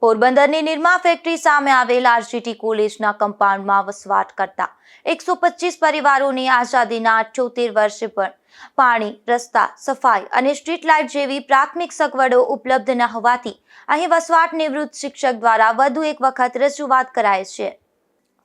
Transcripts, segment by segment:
પોરબંદરની નિરમા ફેક્ટરી સામે આવેલ આરજીટી કોલેજના કમ્પાઉન્ડમાં વસવાટ કરતા 125 પરિવારોને આઝાદીના 78 વર્ષે પણ પાણી, રસ્તા, સફાઈ અને સ્ટ્રીટ લાઇટ જેવી પ્રાથમિક સગવડો ઉપલબ્ધ ન હોવાથી અહીં વસવાટ નિવૃત્ત શિક્ષક દ્વારા વધુ એક વખત રજૂઆત કરાઈ છે।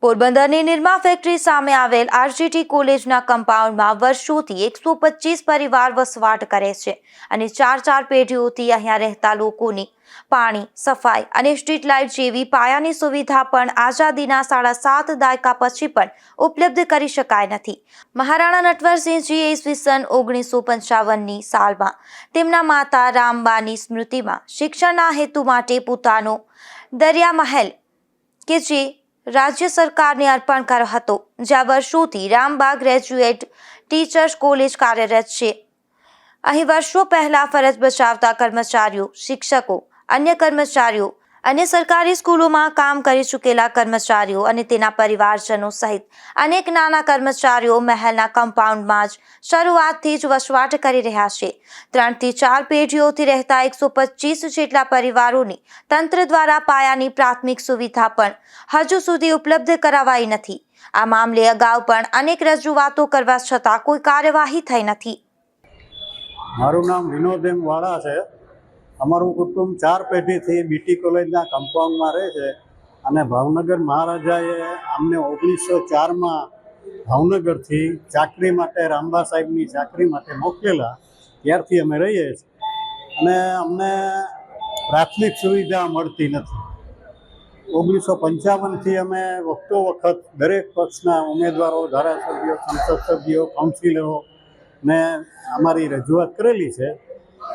પોરબંદરની નિરમા ફેક્ટરી સામે આવેલ આરજીટી કોલેજના કમ્પાઉન્ડમાં વર્ષોથી 125 પરિવાર વસવાટ કરે છે અને ચાર પેઢીઓથી અહીંયા રહેતા લોકોની પાણી, સફાઈ અને સ્ટ્રીટ લાઇટ જેવી પાયાની સુવિધા પણ આઝાદીના 7.5 દાયકા પછી પણ ઉપલબ્ધ કરી શકાય નથી। મહારાણા નટવરસિંહજીએ ઈસવીસન 1955ની સાલમાં તેમના માતા રામબાની સ્મૃતિમાં શિક્ષણના હેતુ માટે પોતાનો દરિયા મહેલ કે જે રાજ્ય સરકારને અર્પણ કર્યો હતો, જ્યાં વર્ષોથી રામબા ગ્રેજ્યુએટ ટીચર્સ કોલેજ કાર્યરત છે। અહીં વર્ષો પહેલા ફરજ બજાવતા કર્મચારીઓ, શિક્ષકો, અન્ય કર્મચારીઓ અને સરકારી સ્કૂલોમાં કામ કરી ચૂકેલા કર્મચારીઓ અને તેના પરિવારજનો સહિત અનેક નાના કર્મચારીઓ મહેલના કમ્પાઉન્ડમાં જ શરૂઆતથી જ વસવાટ કરી રહ્યા છે। 3 થી 4 પેઢીઓથી રહેતા 125 જેટલા પરિવારોની તંત્ર દ્વારા પાયાની પ્રાથમિક સુવિધા પણ હજુ સુધી ઉપલબ્ધ કરાવાઈ નથી। આ મામલે અગાઉ પણ અનેક રજૂઆતો કરવા છતાં કોઈ કાર્યવાહી થઈ નથી। મારું નામ વિનોદ એમ વાળા છે। અમારું કુટુંબ 4 પેઢીથી બીટી કોલેજના કમ્પાઉન્ડમાં રહે છે અને ભાવનગર મહારાજાએ અમને 1904માં ભાવનગરથી ચાકરી માટે, રામબા સાહેબની ચાકરી માટે મોકલેલા, ત્યારથી અમે રહીએ છીએ અને અમને પ્રાથમિક સુવિધા મળતી નથી। 1955થી અમે વખતો વખત દરેક પક્ષના ઉમેદવારો, ધારાસભ્યો, સંસદ સભ્યો, કાઉન્સિલરો ને અમારી રજૂઆત કરેલી છે।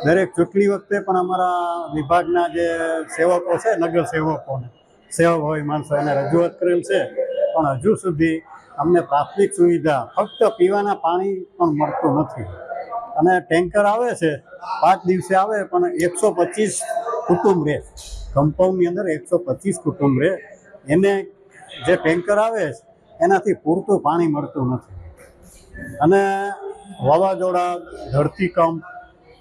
દરેક ચૂંટણી વખતે પણ અમારા વિભાગના જે સેવકો છે, નગર સેવકોને, સેવાભાવી માણસો, એને રજૂઆત કરેલ છે, પણ હજુ સુધી અમને પ્રાથમિક સુવિધા, ફક્ત પીવાના પાણી પણ મળતું નથી અને ટેન્કર આવે છે, 5 દિવસે આવે, પણ 125 કુટુંબ રહે, કમ્પાઉન્ડની અંદર 125 કુટુંબ રહે, એને જે ટેન્કર આવે છે એનાથી પૂરતું પાણી મળતું નથી અને વાવાઝોડા, ધરતીકંપ,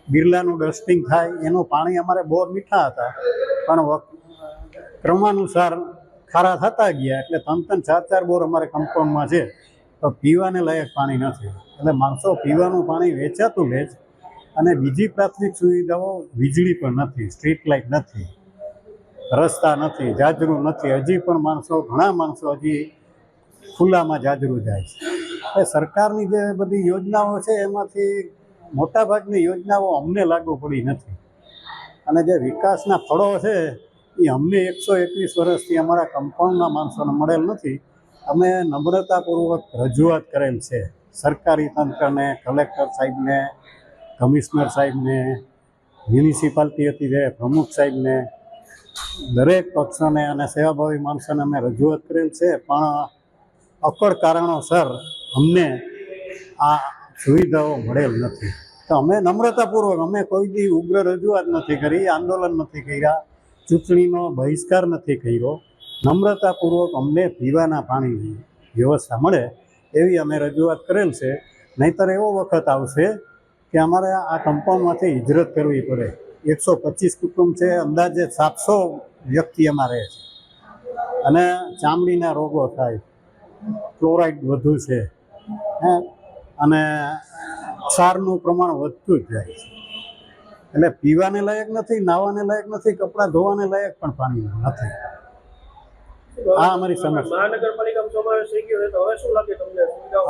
બિરલાનું ડસ્ટિંગ થાય એનું પાણી અમારે બોર મીઠા હતા, પણ ક્રમાનુસાર ખારા થતા ગયા એટલે 3-4 બોર અમારે કમ્પાઉન્ડમાં છે, તો પીવાને લાયક પાણી નથી। એટલે માણસો પીવાનું પાણી વેચાતું લે છે અને બીજી પ્રાથમિક સુવિધાઓ, વીજળી પણ નથી, સ્ટ્રીટ લાઇટ નથી, રસ્તા નથી, જાજરૂ નથી, હજી પણ ઘણા માણસો હજી ખુલ્લામાં જાજરૂ જાય છે। એ સરકારની જે બધી યોજનાઓ છે એમાંથી મોટાભાગની યોજનાઓ અમને લાગુ પડી નથી અને જે વિકાસના ફળો છે એ અમને 121 વર્ષથી અમારા કમ્પાઉન્ડના માણસોને મળેલ નથી। અમે નમ્રતાપૂર્વક રજૂઆત કરેલ છે સરકારી તંત્રને, કલેક્ટર સાહેબને, કમિશનર સાહેબને, મ્યુનિસિપાલિટી હતી જે પ્રમુખ સાહેબને, દરેક પક્ષોને અને સેવાભાવી માણસોને અમે રજૂઆત કરેલ છે, પણ અકળ કારણોસર અમને આ સુવિધાઓ મળેલ નથી। તો અમે નમ્રતાપૂર્વક, અમે કોઈ દી ઉગ્ર રજૂઆત નથી કરી, આંદોલન નથી કર્યા, ચૂંટણીનો બહિષ્કાર નથી કર્યો, નમ્રતાપૂર્વક અમને પીવાના પાણીની વ્યવસ્થા મળે એવી અમે રજૂઆત કરેલ છે। નહીંતર એવો વખત આવશે કે અમારે આ કમ્પાઉન્ડમાંથી હિજરત કરવી પડે। 125 કુટુંબ છે, અંદાજે 700 વ્યક્તિ એમાં રહે છે અને ચામડીના રોગો થાય, ક્લોરાઇડ વધુ છે અને ક્ષારનું પ્રમાણ વધતું જ જાય છે, એટલે પીવાને લાયક નથી, નાવાને લાયક નથી, કપડાં ધોવાને લાયક પણ પાણી નથી। આ અમારી સમસ્યા।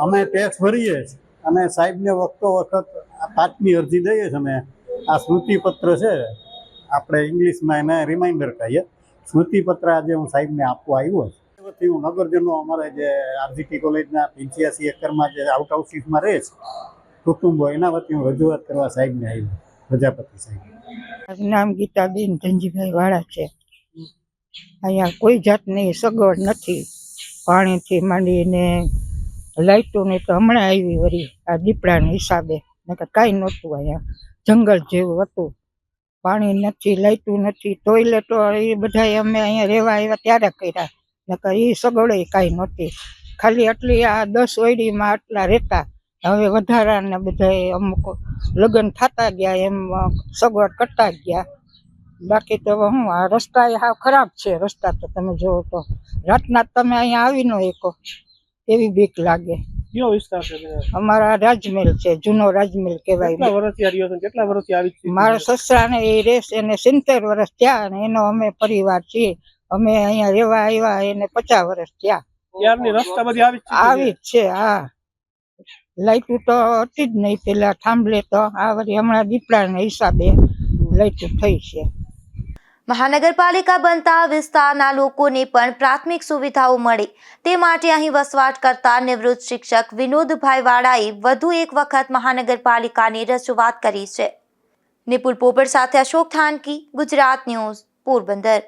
અમે ટેક્સ ભરીએ છીએ અને સાહેબને વખતો વખત 5મી અરજી દઈએ છીએ અમે। આ સ્મૃતિપત્ર છે, આપણે ઇંગ્લિશમાં એને રિમાઇન્ડર કહીએ, સ્મૃતિપત્ર આજે હું સાહેબને આપવા આવ્યો છું। હું નગરજનો, અમારે જે આરજીટી કોલેજના 85 એકરમાં જે આઉટ હાઉસીસમાં રહે છે કુટુંબો, એના વતી હું રજૂઆત કરવા સાહેબને આવ્યો, પ્રજાપતિ સાહેબ। મારું નામ ગીતાબેન ધનજીભાઈ વાળા છે। અહીંયા કોઈ જાતની સગવડ નથી, પાણીથી માંડીને લાઇટોની તો હમણાં આવી વળી આ દીપડાના હિસાબે, નકર કાંઈ નહોતું, અહીંયા જંગલ જેવું હતું। પાણી નથી, લાઇટું નથી, ટોયલેટો એ બધા અમે અહીંયા રહેવા આવ્યા ત્યારે કર્યા, નકર એ સગવડે કાંઈ નહોતી, ખાલી આટલી આ 10 ઓયડીમાં આટલા રહેતા। હવે વધારાને બધા અમુક લગ્ન થતા ગયા એમ સગવડ કરતા ગયા, બાકી તો હવે હું આ રસ્તા એ હાવ ખરાબ છે. રસ્તા તો તમે જોવો તો રાતના તમે અહીંયા આવી ન શકો એવી બીક લાગે. કયો વિસ્તાર છે બેન? અમારા રાજમહેલ છે, જૂનો રાજમહેલ કેટલા કહેવાય. વર્ષથી આ રહ્યો છો? કેટલા વર્ષથી આવી સ્થિતિ મારા છે? સસરાને એ રેસ એને 70 વર્ષ થયા અને એનો અમે પરિવાર છીએ. અમે અહીંયા રહેવા આવ્યા એને 50 વર્ષ થયા. ત્યારની રસ્તા બધી આવી જ સ્થિતિ છે. આવી જ છે. હા, લાઈટું તો હતી જ નહીં પેલા થાંભલે તો. આ વળી હમણાં દીપડાના હિસાબે લાઈટું થઈ છે. મહાનગરપાલિકા બનતા વિસ્તારના લોકોને પણ પ્રાથમિક સુવિધાઓ મળે તે માટે અહીં વસવાટ કરતા નિવૃત્ત શિક્ષક વિનોદભાઈ વાળાએ વધુ એક વખત મહાનગરપાલિકાની રજૂઆત કરી છે. નિપુલ પોપટ સાથે અશોક થાનકી, ગુજરાત ન્યૂઝ, પોરબંદર.